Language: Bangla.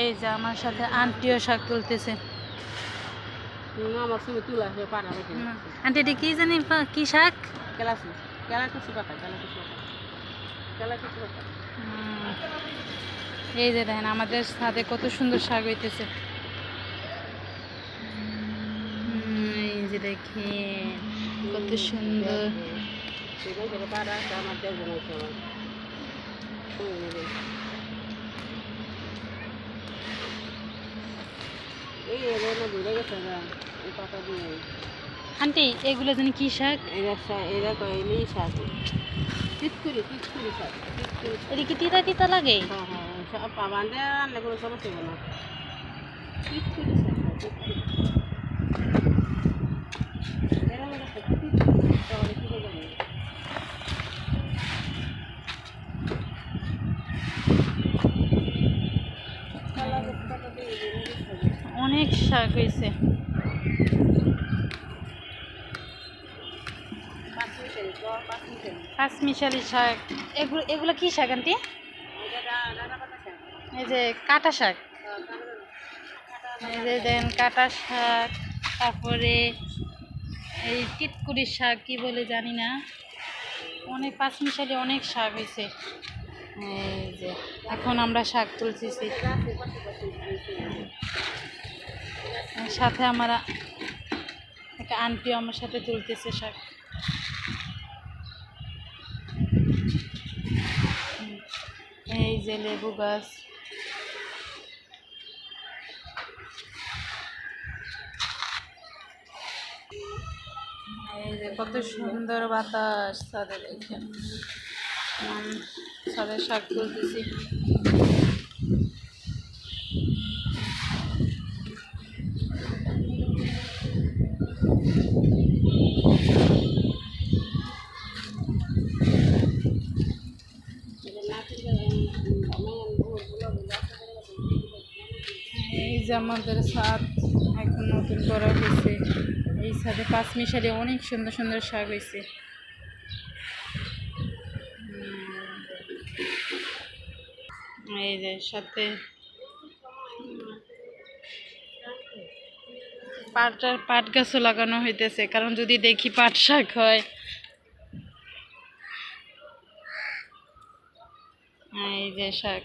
এই যে আমার সাথে আন্টিও শাক তুলতেছে। আমার ছবি তুলা হয়ে পারা আন্টি এটা কি জানি কি শাক? কেলাসি কেলাকুচি পাতা কেলাকুচি পাতা কেলাকুচি পাতা। এই যে দেখেন আমাদের ছাদে কত সুন্দর শাক হইতেছে। এই যে দেখেন কত সুন্দর। পাড়া আমার দেব সবাই এই ঘুরে গেছে না এই পাতা দিয়ে। আন্টি এগুলো জানি কি শাক? এরা কইলি শাক তিতকুরি তিতকুরি শাক তিতকুরি। এটা কি তিতা তিতা লাগে? হ্যাঁ হ্যাঁ বাঁধে রান্না কোনো সমস্যা হবে না। তিতকুরি শাক তিতকুরি এরা মনে হয় তিতকুরি তাহলে কী করে জানি। অনেক শাক হয়েছে। পাঁচমিশালি শাক। এগুলো কি শাক আন্টি? এই যে কাটা শাক। এই যে দেন কাটা শাক, তারপরে এই টিটকুড়ির শাক কি বলে জানি না, অনেক পাঁচমিশালি অনেক শাক হয়েছে। এই যে এখন আমরা শাক তুলতেছি, সাথে আমার একটা আন্টিও আমার সাথে তুলতেছে শাক। এই যে লেবু গাছ, এই যে কত সুন্দর বাতাস ছাদে, দেখেন ছাদে শাক তুলতেছি। এই যে আমাদের ছাদ এখন নতুন করা হয়েছে, এই ছাদে পাঁচমিশালি অনেক সুন্দর সুন্দর শাক হয়েছে। এই যে সাথে পাট গাছও লাগানো হইতেছে, কারণ যদি দেখি পাট শাক হয়। এই যে শাক।